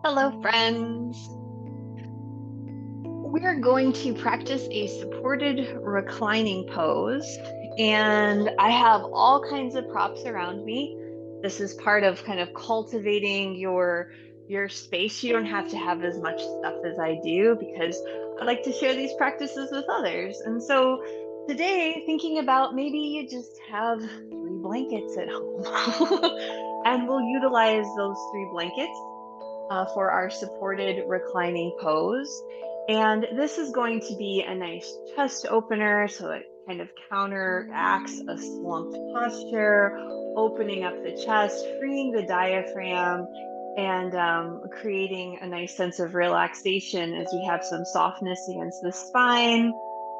Hello, friends. We're going to practice a supported reclining pose, and I have all kinds of props around me. This is part of kind of cultivating your space. You don't have to have as much stuff as I do because I like to share these practices with others. And so today, thinking about maybe you just have three blankets at home, and we'll utilize those three blankets for our supported reclining pose. And this is going to be a nice chest opener, so it kind of counteracts a slumped posture, opening up the chest, freeing the diaphragm, and creating a nice sense of relaxation as we have some softness against the spine.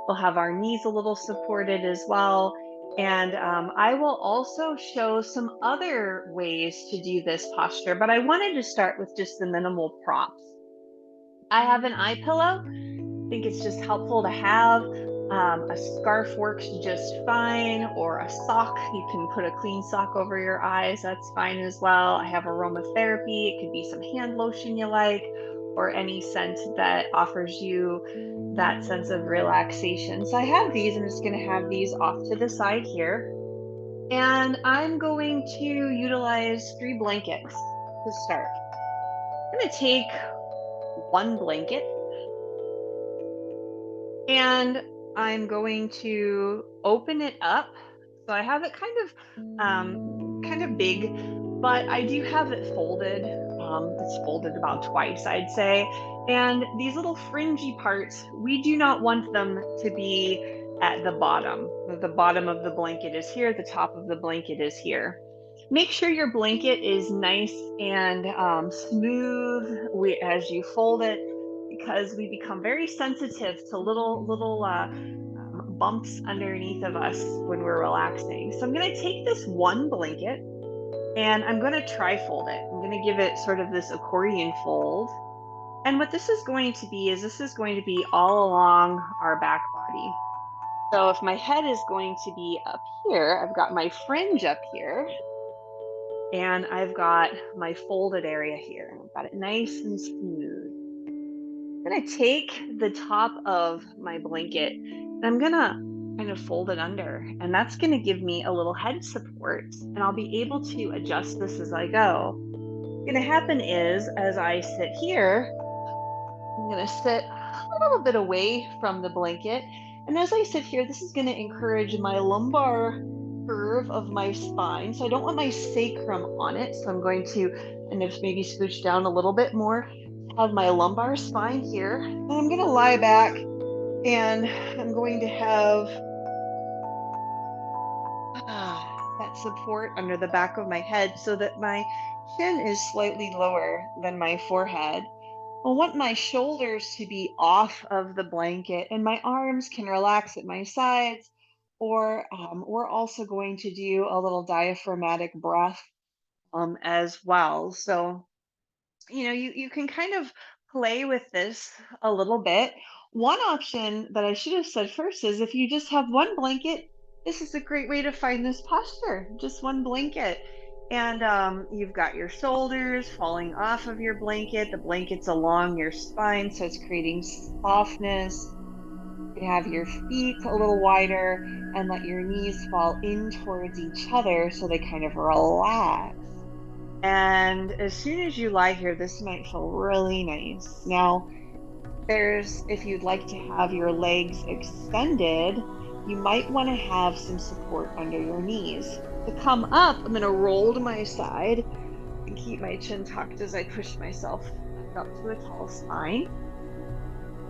We'll have our knees a little supported as well. And I will also show some other ways to do this posture, but I wanted to start with just the minimal props. I have an eye pillow. I think it's just helpful to have. A scarf works just fine, or a sock. You can put a clean sock over your eyes. That's fine as well. I have aromatherapy. It could be some hand lotion you like, or any scent that offers you that sense of relaxation. So I have these. I'm just going to have these off to the side here. And I'm going to utilize three blankets to start. I'm going to take one blanket and I'm going to open it up. So I have it kind of big, but I do have it folded. It's folded about twice, I'd say. And these little fringy parts, we do not want them to be at the bottom. The bottom of the blanket is here, the top of the blanket is here. Make sure your blanket is nice and smooth as you fold it, because we become very sensitive to little bumps underneath of us when we're relaxing. So I'm going to take this one blanket and I'm going to tri-fold it. I'm going to give it sort of this accordion fold. And what this is going to be is this is going to be all along our back body. So if my head is going to be up here, I've got my fringe up here, and I've got my folded area here. I've got it nice and smooth. I'm gonna take the top of my blanket and I'm gonna kind of fold it under, and that's gonna give me a little head support, and I'll be able to adjust this as I go. What's gonna happen is, as I sit here, I'm gonna sit a little bit away from the blanket, and as I sit here, this is gonna encourage my lumbar curve of my spine. So I don't want my sacrum on it, so I'm going to kind of maybe scooch down a little bit more, have my lumbar spine here, and I'm going to lie back, and I'm going to have that support under the back of my head so that my chin is slightly lower than my forehead. I want my shoulders to be off of the blanket, and my arms can relax at my sides. Or we're also going to do a little diaphragmatic breath as well. So, you can kind of play with this a little bit. One option that I should have said first is, if you just have one blanket, this is a great way to find this posture, just one blanket. And you've got your shoulders falling off of your blanket, the blanket's along your spine, so it's creating softness. You can have your feet a little wider and let your knees fall in towards each other so they kind of relax. And as soon as you lie here, this might feel really nice. Now, if you'd like to have your legs extended, you might want to have some support under your knees. To come up, I'm going to roll to my side and keep my chin tucked as I push myself back up to a tall spine.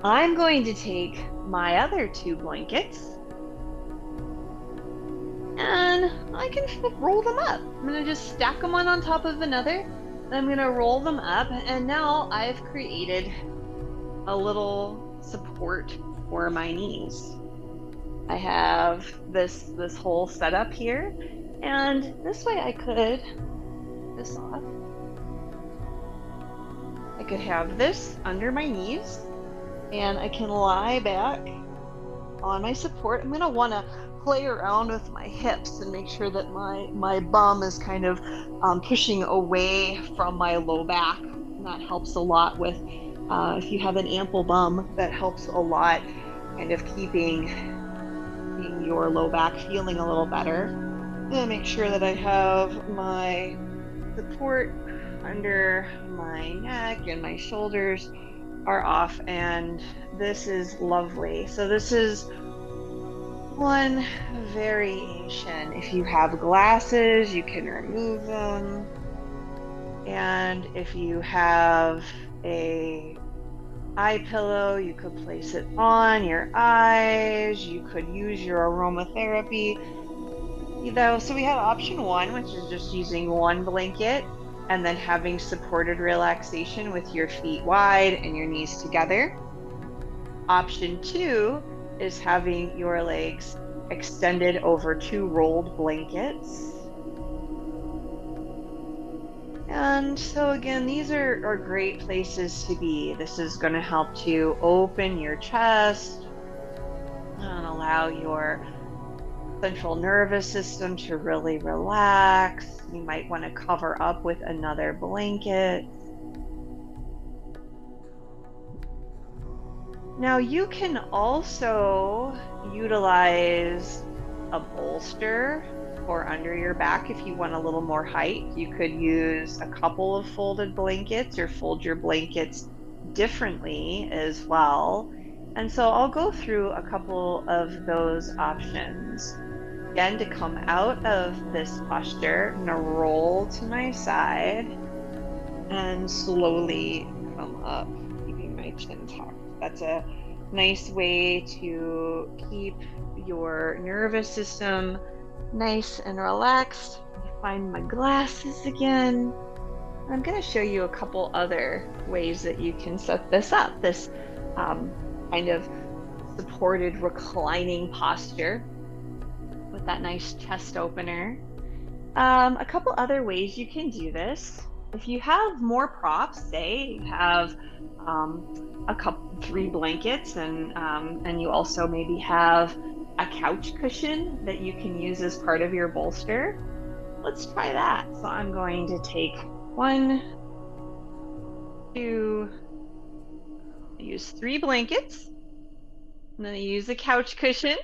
I'm going to take my other two blankets and I can roll them up. I'm going to just stack them one on top of another. And I'm going to roll them up, and now I've created a little support for my knees. I have this whole setup here, and this way I could this off. I could have this under my knees, and I can lie back on my support. I'm going to want to play around with my hips and make sure that my bum is kind of pushing away from my low back. I'm that helps a lot with, if you have an ample bum, that helps a lot kind of keeping your low back feeling a little better. I'm gonna make sure that I have my support under my neck and my shoulders are off, and this is lovely. So this is one variation. If you have glasses, you can remove them. And if you have a eye pillow, you could place it on your eyes. You could use your aromatherapy. So we have option one, which is just using one blanket and then having supported relaxation with your feet wide and your knees together. Option two is having your legs extended over two rolled blankets. And so again, these are great places to be. This is going to help to open your chest and allow your central nervous system to really relax. You might want to cover up with another blanket. Now you can also utilize a bolster or under your back if you want a little more height. You could use a couple of folded blankets or fold your blankets differently as well. And so I'll go through a couple of those options. Again, to come out of this posture, I'm gonna roll to my side and slowly come up, keeping my chin tucked. That's a nice way to keep your nervous system nice and relaxed. Let me find my glasses again. I'm going to show you a couple other ways that you can set this up, this kind of supported reclining posture with that nice chest opener. A couple other ways you can do this. If you have more props, say you have three blankets, and you also maybe have a couch cushion that you can use as part of your bolster. Let's try that. So I'm going to take use three blankets. I'm going to use a couch cushion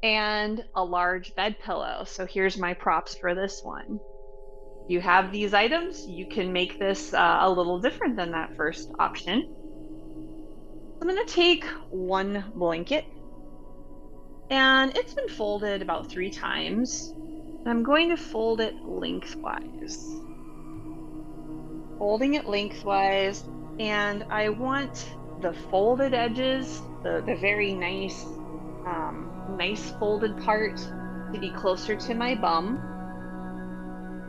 and a large bed pillow. So here's my props for this one. You have these items, you can make this a little different than that first option. I'm going to take one blanket, and it's been folded about 3 times. I'm going to fold it lengthwise. Folding it lengthwise, and I want the folded edges, the very nice folded part, to be closer to my bum.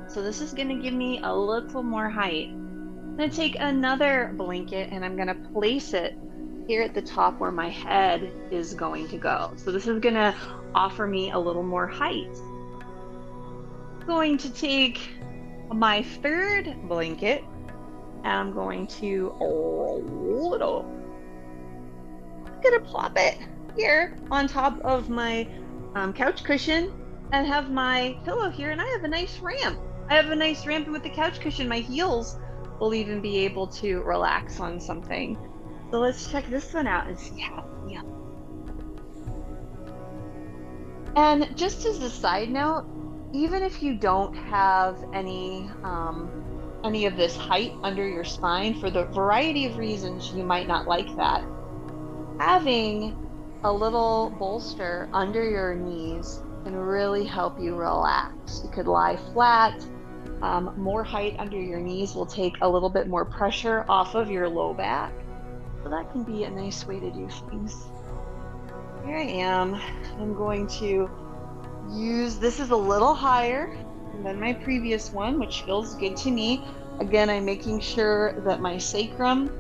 So this is going to give me a little more height. I'm going to take another blanket and I'm going to place it here at the top where my head is going to go. So this is going to offer me a little more height. I'm going to take my third blanket and I'm going to roll it over. I'm going to plop it here on top of my couch cushion and have my pillow here, and I have a nice ramp. I have a nice ramp with the couch cushion. My heels will even be able to relax on something. So let's check this one out and see how it feels. And just as a side note, even if you don't have any of this height under your spine, for the variety of reasons you might not like that, having a little bolster under your knees can really help you relax. You could lie flat. More height under your knees will take a little bit more pressure off of your low back. So that can be a nice way to do things. Here I am. I'm going to use, this is a little higher than my previous one, which feels good to me. Again, I'm making sure that my sacrum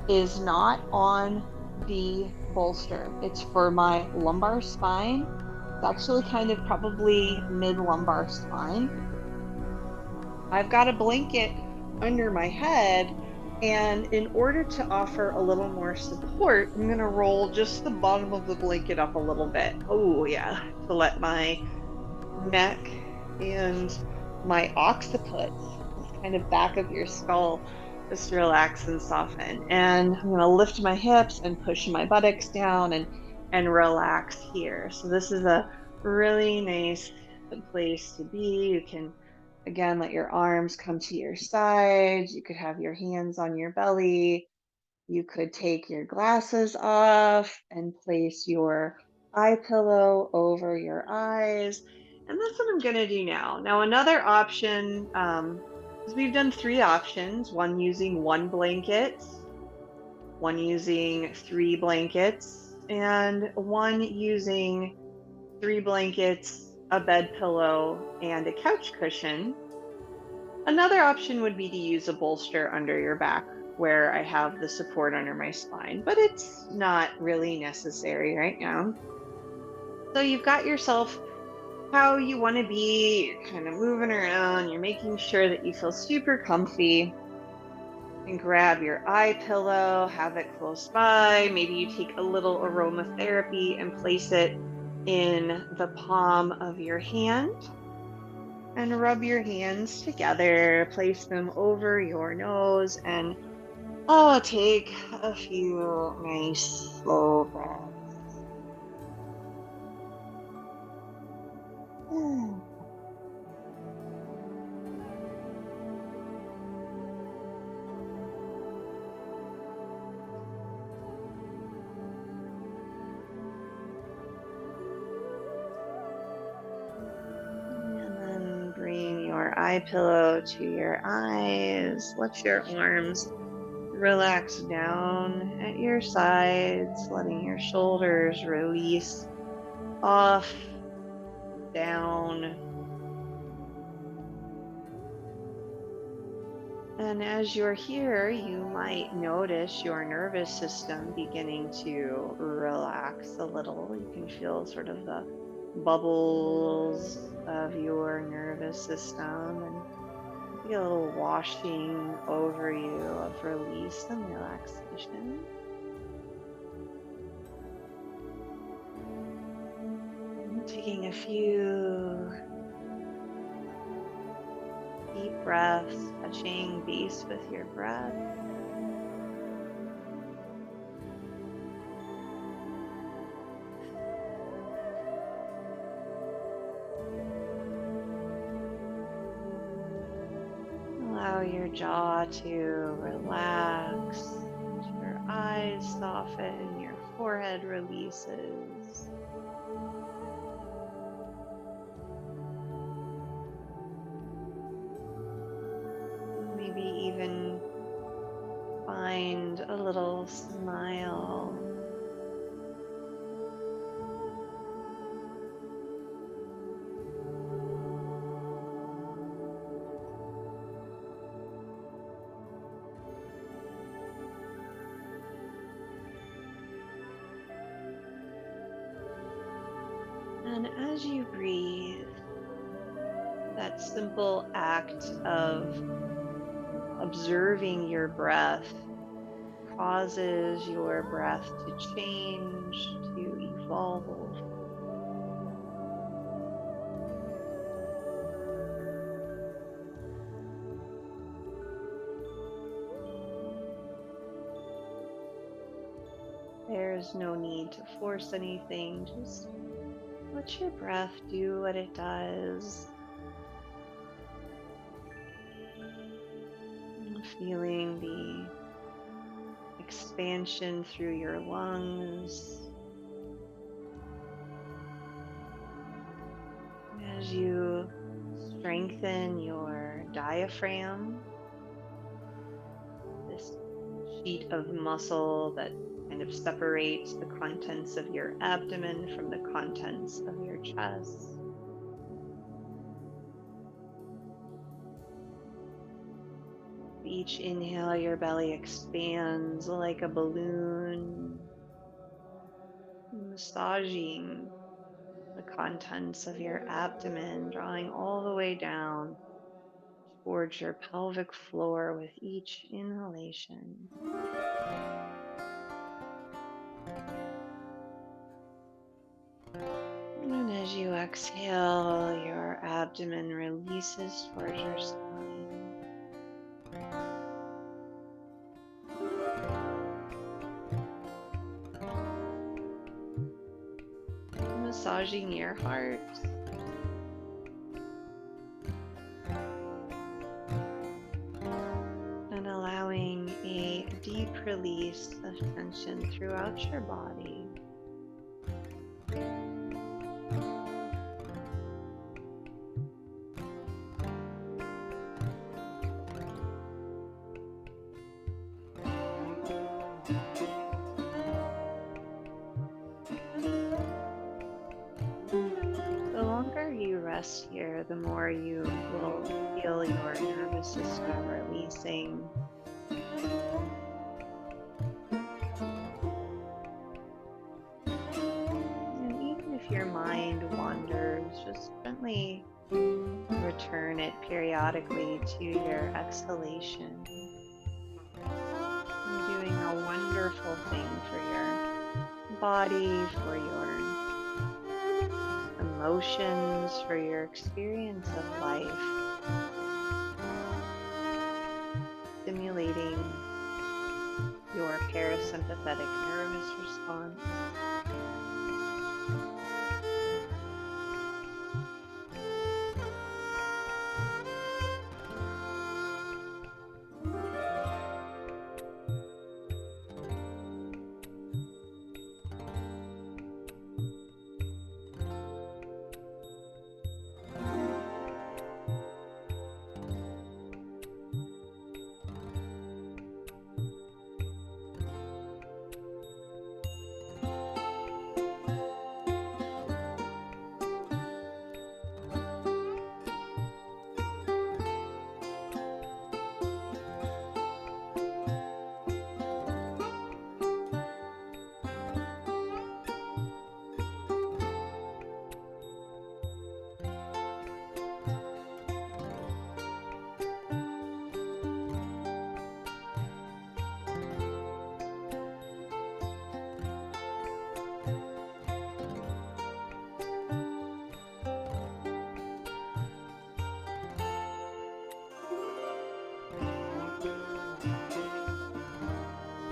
is not on the bolster. It's for my lumbar spine. It's actually kind of probably mid-lumbar spine. I've got a blanket under my head, and in order to offer a little more support, I'm going to roll just the bottom of the blanket up a little bit. Oh yeah, to let my neck and my occiput, kind of back of your skull, Just relax and soften. And I'm going to lift my hips and push my buttocks down and relax here. So this is a really nice place to be. You can again let your arms come to your sides. You could have your hands on your belly. You could take your glasses off and place your eye pillow over your eyes. And that's what I'm going to do now. Now, another option, is we've done three options, one using one blanket, one using three blankets, and one using three blankets, a bed pillow, and a couch cushion. Another option would be to use a bolster under your back where I have the support under my spine, but it's not really necessary right now. So you've got yourself how you want to be, you're kind of moving around, you're making sure that you feel super comfy. And grab your eye pillow, have it close by. Maybe you take a little aromatherapy and place it in the palm of your hand and rub your hands together, place them over your nose, and take a few nice slow breaths. And then bring your eye pillow to your eyes. Let your arms relax down at your sides, letting your shoulders release off, down. And as you're here, you might notice your nervous system beginning to relax a little. You can feel sort of the bubbles of your nervous system and feel a little washing over you of release and relaxation. Taking a few deep breaths, touching base with your breath. Allow your jaw to relax, your eyes soften, your forehead releases. Maybe even find a little smile. And as you breathe, that simple act of observing your breath causes your breath to change, to evolve. There's no need to force anything, just let your breath do what it does. And feeling the expansion through your lungs as you strengthen your diaphragm, this sheet of muscle that kind of separates the contents of your abdomen from the contents of your chest. Each inhale, your belly expands like a balloon, massaging the contents of your abdomen, drawing all the way down towards your pelvic floor with each inhalation. And as you exhale, your abdomen releases towards your spine. massaging your heart. And allowing a deep release of tension throughout your body. The longer you rest here, the more you will feel your nervous system releasing. And even if your mind wanders, just gently return it periodically to your exhalation. You're doing a wonderful thing for your body, for your emotions, for your experience of life, stimulating your parasympathetic nervous response.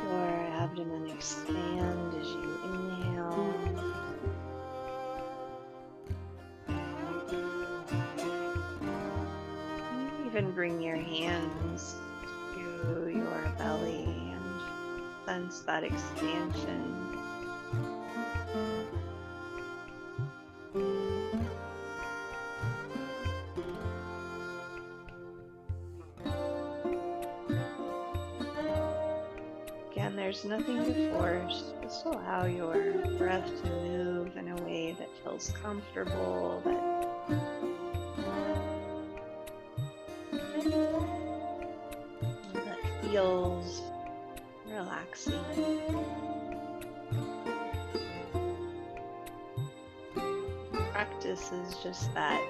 Your abdomen expand as you inhale. You even bring your hands to your belly and sense that expansion. Again, there's nothing to force. Just allow your breath to move in a way that feels comfortable, that feels relaxing. Practice is just that.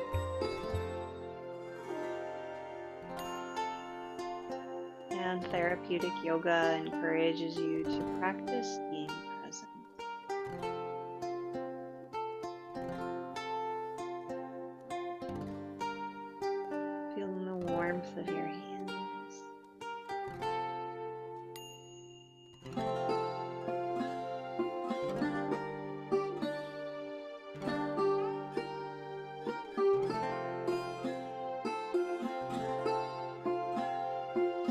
And therapeutic yoga encourages you to practice being present. Feeling the warmth of your hands.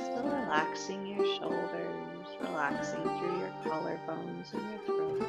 Still relaxing your shoulders, relaxing through your collarbones and your throat.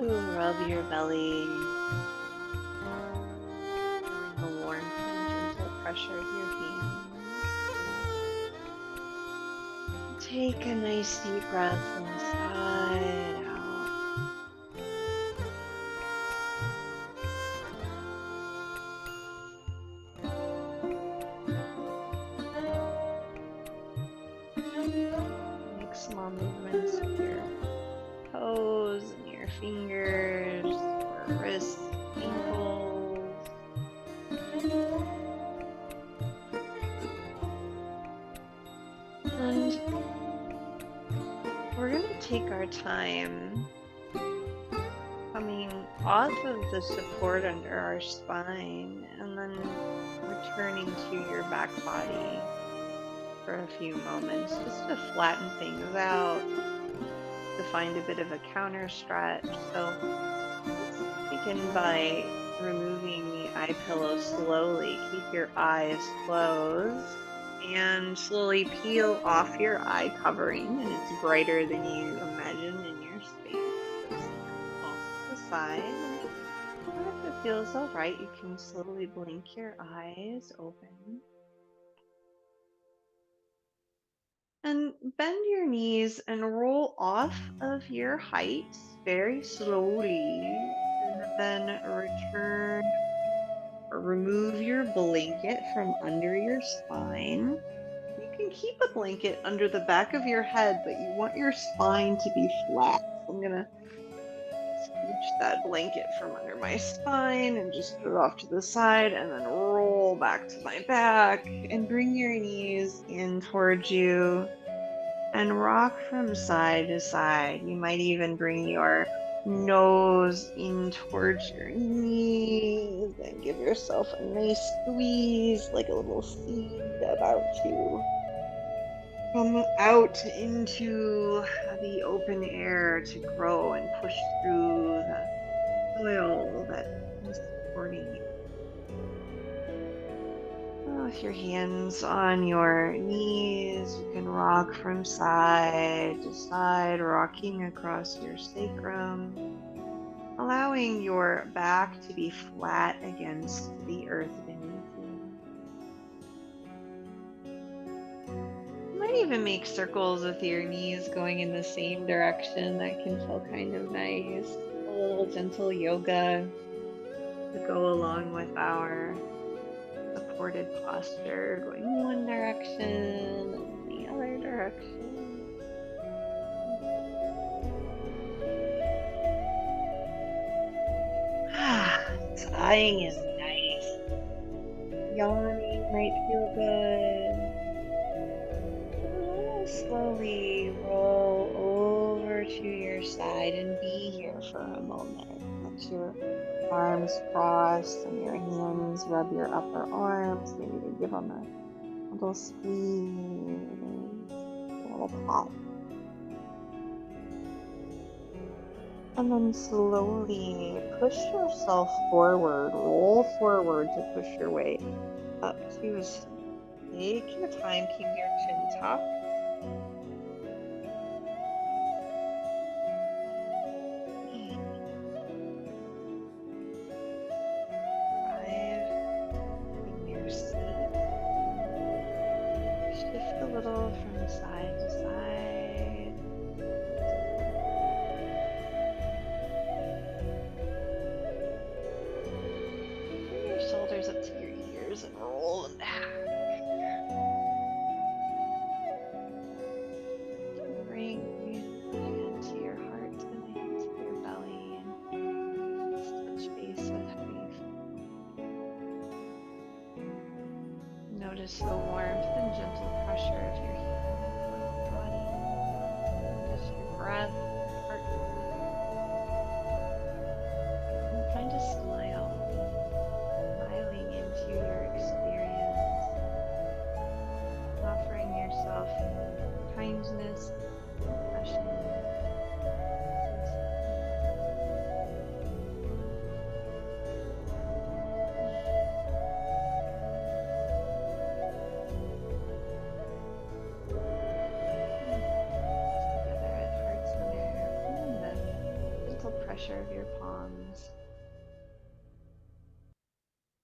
Rub your belly, feeling the warmth and gentle pressure of your hands. Take a nice deep breath inside out. Make small movements with your toes and your fingers, or wrists, ankles. And we're going to take our time coming off of the support under our spine and then returning to your back body for a few moments just to flatten things out, to find a bit of a counter stretch. So let's begin by removing the eye pillow slowly. Keep your eyes closed and slowly peel off your eye covering, and it's brighter than you imagine in your space. Just off to the side. And if it feels all right, you can slowly blink your eyes open. And bend your knees and roll off of your height very slowly. And then return or remove your blanket from under your spine. You can keep a blanket under the back of your head, but you want your spine to be flat. So I'm going to scooch that blanket from under my spine and just put it off to the side and then roll back to my back and bring your knees in towards you and rock from side to side. You might even bring your nose in towards your knees and give yourself a nice squeeze like a little seed about to come out into the open air to grow and push through the soil that is supporting you. With your hands on your knees, you can rock from side to side, rocking across your sacrum, allowing your back to be flat against the earth beneath you. You might even make circles with your knees going in the same direction. That can feel kind of nice. A little gentle yoga to go along with our supported posture, going one direction and the other direction. Sighing is nice. Yawning might feel good. Slowly roll over to your side and be here for a moment. Let your arms crossed and your hands rub your upper arms. Maybe to give them a little squeeze, a little pop. And then slowly push yourself forward, roll forward to push your way up to a seat. Take your time, keep your chin tucked. 5, in your seat. Shift a little from side to side. Bring your shoulders up to your ears and roll them back. Bring a hand to your heart and a hand to your belly and just touch base with how you feel. Notice the warmth and gentle pressure of your hands on your body. Notice your breath, your heartbeat, and find a smile, smiling into your experience, offering yourself kindness, compassion, together at heart center. pressure of your palms.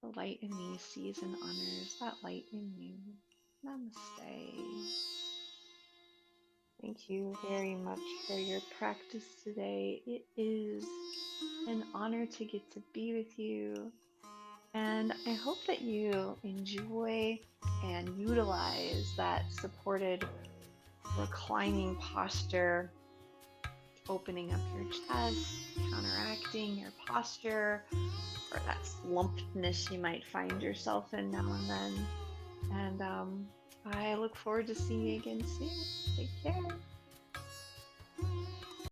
The light in me sees and honors that light in you. Namaste. Thank you very much for your practice today. It is an honor to get to be with you. And I hope that you enjoy and utilize that supported reclining posture, opening up your chest, counteracting your posture, or that slumpedness you might find yourself in now and then. And I look forward to seeing you again soon. Take care.